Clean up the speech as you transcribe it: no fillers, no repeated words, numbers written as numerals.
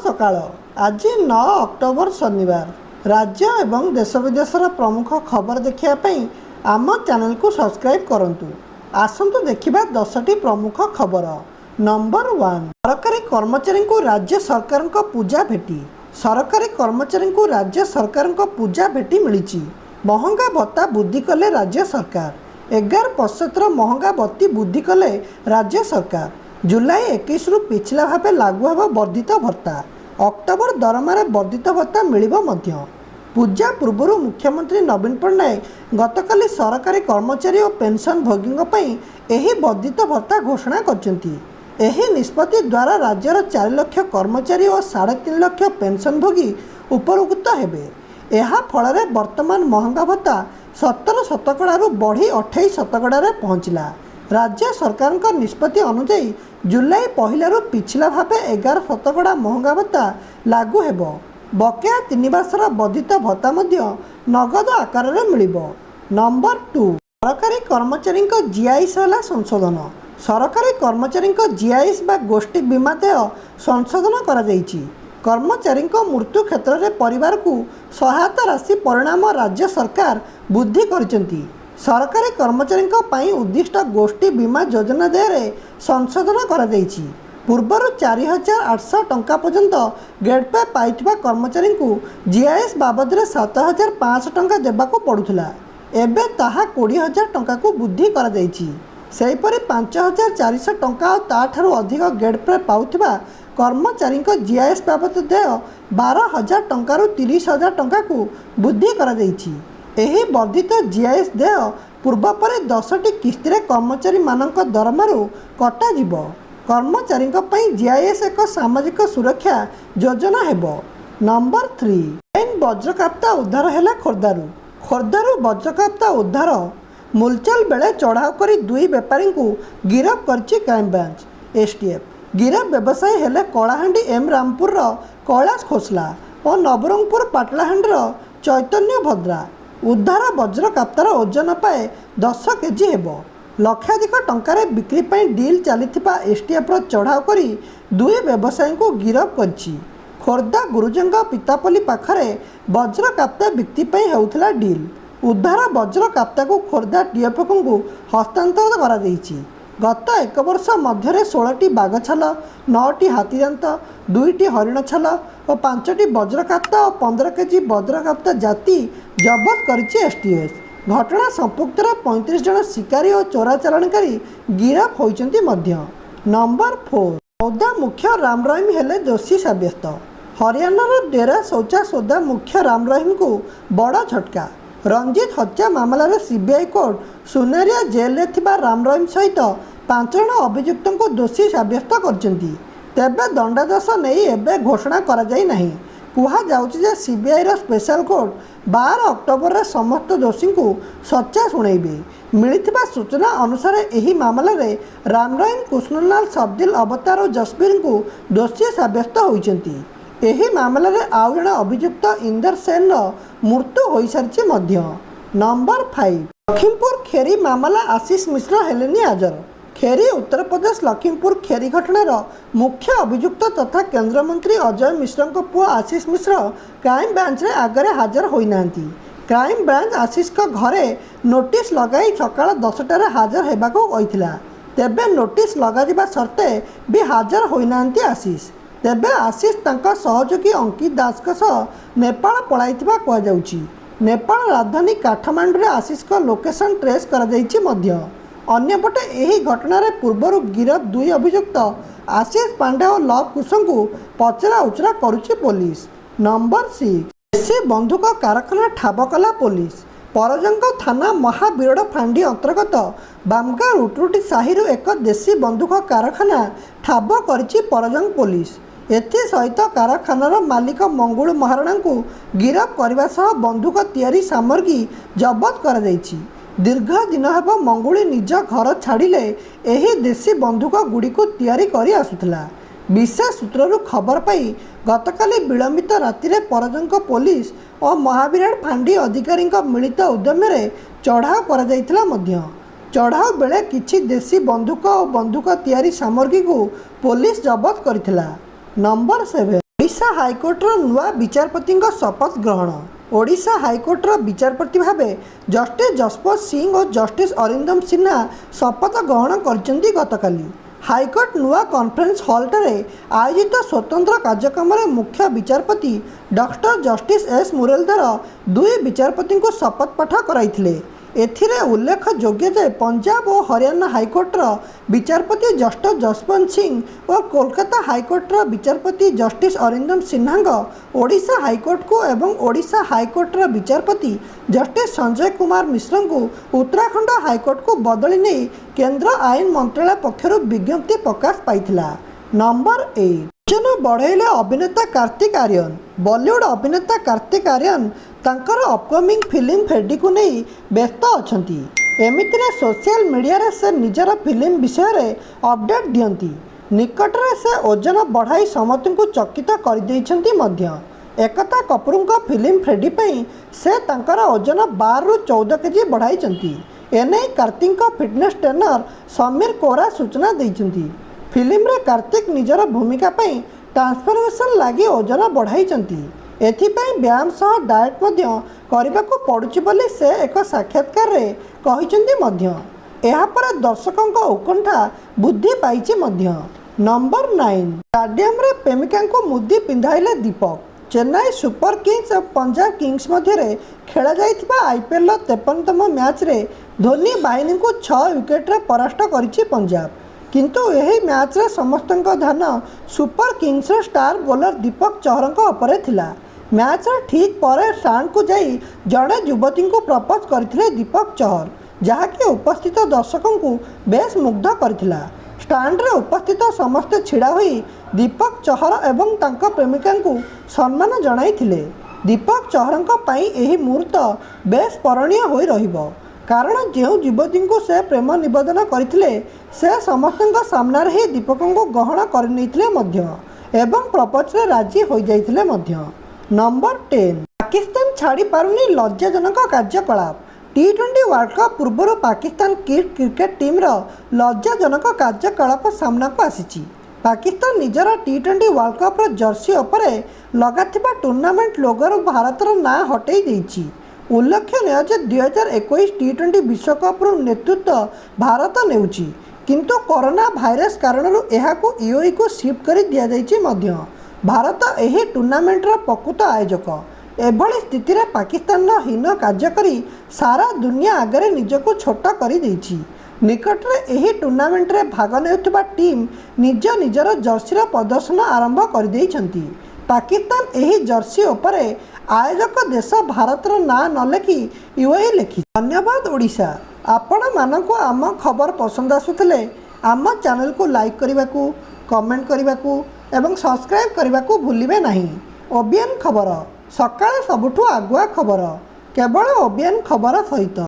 सकाळ आज 9 अक्टोबर शनिवार राज्य एवं देश विदेशर प्रमुख खबर देखिए आम चैनल को सब्सक्राइब करंतु। आसंतु देखिबा 10टी प्रमुख खबर। नंबर 1, सरकारी कर्मचारी को राज्य सरकार को पूजा भेटी। सरकारी कर्मचारी को राज्य सरकार को पूजा भेटी मिली। महंगा भत्ता वृद्धि कले राज्य सरकार। 11% महंगा भत्ती वृद्धि कले राज्य सरकार। जुलाई 21 रु पिछला भाव लागू होब वर्धित भत्ता। अक्टोबर दरमार वर्धित भत्ता मिलिबो मध्य। पूजा पूर्व मुख्यमंत्री नवीन पट्टनायक गतकाली सरकारी कर्मचारी और पेंशन भोगी एही वर्धित भत्ता घोषणा करछंती। एही निष्पत्ति द्वारा राज्यर 4 लाख कर्मचारी और 3.5 लाख पेंशन भोगी उपकृत हेबे। एहा फଳରେ वर्तमान महंगा भत्ता 17 शतकड़ारू बढ़ी 28 शतकड़ारे पहुँचला। राज्य सरकार का निष्पत्ति अनुଯାयी जुलाई 1 रु पिछला भाव 11 शतकड़ा महंगा भत्ता लागू हेबो। बकेया 3 वर्षर वर्धित भत्ता मध्य नगद आकार में मिलिबो। नंबर 2, सरकारी कर्मचारी जीआईएस है संशोधन। सरकारी कर्मचारी जीआईएस बा गोष्ठी बीमा देय संशोधन करा जायछि। कर्मचारी मृत्यु क्षेत्र में परिवार को सहायता राशि परिणाम राज्य सरकार वृद्धि करछंती। सरकारी कर्मचारी उद्दिष्ट गोष्ठी बीमा योजना देय संशोधन करा जायछि। पूर्वर 4800 टंका पर्यंत गेट पे पाइथिबा कर्मचारी को जीआईएस बाबद 7500 टंका देबाको पड़ुथला। एबे ताहा 20000 टंका को वृद्धि करा जायछि। सेहीपरि 5400 टंका और ताठारु अधिक गेट पे पाउथिबा कर्मचारी जीआईएस बाबद देय 12000 टंका 30000 टंका को वृद्धि करा जायछि। एही वर्धित जीआईएस देय पूर्व पर 10टी किस्ती कर्मचारी मानक दरमारू कटा जिवो। कर्मचारी जीआईएस एक सामाजिक सुरक्षा योजना हेबो। नंबर 3, वज्रकाप्ता उद्धार है खोर्धारू। खोर्धारू वज्रकाप्ता उद्धार मूलचल बेले चढ़ाऊ कर 2 बेपारी को गिरफ करछि क्राइम ब्रांच एसटीएफ। गिरफ व्यवसायी हेले कलाहांडी एम रामपुर कैलाश खोसला और नवरंगपुर पाटलाहांडी चैतन्य भद्रा। उद्धार वज्रकाप्तार ओजन पाए 10 केजी हेबो। लक्षाधिक टंकार बिक्री पर डील चलीथिबा एसटीएफ चढ़ाऊ कर 2 व्यवसायी को गिरफ करछि। खोर्धा गुरुजंग पितापल्ली पाखरे वज्रकाप्ता बिक्री पर हेउथला डील। उद्धार वज्रकाप्ता को खोर्धा टीएफओ को हस्तांतर करा जायछि। गत 1 वर्ष मध्य 16टी बाघछाल, 9टी हाथीदांत, 2टी हरिण छाल और 5टी वज्रकाप्ता और 15 केजी वज्रकाप्ता जाति जबत करिछि एसटीएफ। घटना संपुक्त 35 जन शिकारी और चोरा चालाणकारी गिरफ होइचंती मध्य। नंबर 4, सौदा मुख्य राम रहीम हेले दोषी साब्यस्त। हरियाणार डेरा शौचा सौदा मुख्य राम रहीम को बड़ झटका। रंजित हत्या मामला रे सीबीआई कोर्ट सुनेरिया जेल रे थिबा राम रहीम सहित 5 जन अभियुक्त को दोषी साब्यस्त करछंती। तेबे दंडादेश नहीं एबे घोषणा करा जाई नहीं। कुहा जाउछि जे सीबीआई रो स्पेशल कोर्ट 12 अक्टोबर रे समस्त दोषी को सच्चा शुणैबे। मिलिथिबा सूचना अनुसार एही मामला रे राम रहीम, कृष्णलाल, सबदिल अवतार और जसबीर को दोषी साब्यस्त होइछंती। एही मामला रे आउ जण अभियुक्त इंदर सेन मृत्यु हो सारी मध्य। नंबर 5, लखीमपुर खेरी मामला आशीष मिश्र हेलेनी हाजर। खेरी उत्तर प्रदेश लखीमपुर खेरी घटनार मुख्य अभियुक्त तथा केंद्र मंत्री अजय मिश्र पुआ आशीष मिश्र क्राइम ब्रांच रे आगरे हाजर होना। क्राइम ब्रांच आशीष को घरे नोटिस लगाई सकाळ 10टार हाजर होगाको कही। तेबे नोटिस लगा सर्ते भी हाजर होना आशीष। तेबे आशीष तांका सहयोगी अंकित दास नेपाल पलाइथिबा कहुछि। नेपाल राजधानी काठमांडू रे आशीष को लोकेशन ट्रेस करा जायछि मध्य। अन्यपटे एही घटनार पूर्वर गिरफ 2 अभियुक्त आशीष पांडे और लव कुशों को पचरा उचरा करुछि पुलिस। नंबर 6, देशी बंधुक कारखाना ठाब कला पुलिस। परजंग थाना महाबीरड़ फांडी अंतर्गत बामगा रुटरुटी साही एक देशी बंधुक कारखाना ठाब करिछि परजंग पुलिस। एसहित कारखानार मालिक मंगुल महाराणा को गिरफ करने सह बंधुक तैयारी सामग्री जबत करा जायछि। दीर्घ दिन हेब मंगुली निज घर छाड़िले एही देशी बंधुक गुड़ी को तैयारी करी आसुथला। विशेष सूत्रु खबर पाई गतकाली विलंबित रातिरे परजंग पुलिस और महाविराट फांडी अधिकारी मिलित उद्यम चढ़ाऊ कर चढ़ाऊ बेले किछि देशी बंदूक और बंदूक तैयारी सामग्री को पुलिस जबत करथिला। नंबर 7 ओडिशा हाइकोर्टर नुआ विचारपति शपथ ग्रहण। ओडिशा हाइकोर्टर विचारपति भावे जस्टिस जसपत सिंह और जस्टिस अरिंदम सिन्हा शपथ ग्रहण करचंदी। गतकाली हाइकोर्ट नुआ कॉन्फ्रेंस हॉल आयोजित स्वतंत्र कार्यक्रम में मुख्य विचारपति डॉक्टर जस्टिस एस मुरलीधर दुई विचारपति को शपथ पाठ कराइथिले। एथिरे उल्लेख योग्य जे पंजाब और हरियाणा हाइकोर्टर विचारपति जस्टिस जसवंत सिंह और कोलकाता हाइकोर्टर विचारपति जस्टिस अरिंदम सिन्हा ओडिशा हाइकोर्ट को एवं ओडिशा हाइकोर्टर विचारपति जस्टिस संजय कुमार मिश्र को उत्तराखंड हाइकोर्ट को बदली नहीं केंद्र आईन मंत्रालय पक्षर विज्ञप्ति प्रकाश पाइथिला। नंबर 8 ओजन बढ़ाइले अभिनेता कार्तिक आर्यन। बॉलीवुड अभिनेता कार्तिक आर्यन तांकर अपकमिंग फिल्म फेडी को नहीं व्यस्त अछंती। एमितिरे सोशल मीडिया रे से निजर फिल्म विषय रे अपडेट दियंती। निकट रे से ओजन बढ़ाई समस्त को चकित कर देइछंती मध्य। एकता कपूर को फिल्म फेडी पई से तांकर ओजन 12 रु 14 केजी बढ़ाइछंती। एने कार्तिक को फिटनेस ट्रेनर समीर कोरा सूचना देइछंती। फिल्म रे कार्तिक निजर भूमिका पई ट्रांसफॉर्मेशन लागि ओजन बढ़ाइछंती। एथिपाई व्यायाम सह डाएट मध्य करने को पड़ुछि बोली से एक साक्षात्कार रे कहिसेंती मध्य। एहा पर दर्शकों को उत्कंठा बुद्धि पाइछि मध्य। नंबर 9 स्टेडियम रे प्रेमिका को मुदी पिंधाइले दीपक। चेन्नई सुपर किंग्स और पंजाब किंग्स मध्य खेला जाइथिबा आईपीएल 53तम मैच रे धोनी बाहिनी को 6 विकेट रे परास्त करिछि पंजाब। किंतु यही मैच रे समस्त ध्यान super Kings star bowler Deepak Chahar उपरे थिला। मैच ठीक पर स्टैंड को जाई जड़े युवती को प्रपोज करथिले दीपक चहर, जहाँकि उपस्थित दर्शकों को बेस मुग्ध करथिला। स्टैंड रे उपस्थित समस्त छिड़ा हुई दीपक चहर एवं तांका प्रेमिका को सम्मान जणाइथिले। दीपक चहर पई एही मुहूर्त बेस स्मरणीय होई रहिबो, कारण जो युवती को से प्रेम निवेदन करथिले से समस्त सामने ही दीपक को ग्रहण कर एवं प्रपोज रे राजी हो जाइथिले मध्य। नंबर 10 पाकिस्तान छाड़ी पारुनी लज्जाजनक कार्यकलाप। T20 वर्ल्ड कप पूर्व पाकिस्तान क्रिकेट टीम रो लज्जाजनक कार्यकलाप सामना को आसीची। पाकिस्तान निजर T20 वर्ल्ड कप रो जर्सी उपरे लगाथिबा टूर्नामेंट लोगोर भारतर ना हटई देइची। उल्लेखनीय जे 2021 T20 विश्वकप रो नेतृत्व भारत नेउची, किंतु कोरोना भाइरस कारण एहाकू यूएई को शिफ्ट कर दिया जाइची मध्य। भारत एही टूर्नामेंट रो प्रकृत आयोजक। एभली स्थिति रे पाकिस्तान हीन कार्य करी सारा दुनिया आगे निजको छोट कर देइची। निकट रे एही टूर्नामेंट रे भाग नेउथिबा टीम निज निजर जर्सी रो प्रदर्शन आरंभ कर देइछंती। पाकिस्तान एही जर्सी उपरे आयोजक देश भारतर ना न लेखि यूएई लेखि। धन्यवाद ओडिशा। आपण मानकु आम खबर पसंद आसुथिले आम चैनल को लाइक करने को, कमेंट करने को एवं सब्सक्राइब करने को भूलिबे नहीं। ओबीएन खबर सकाळे सबुठु आगुआ खबर केवल ओबीएन खबर सहित।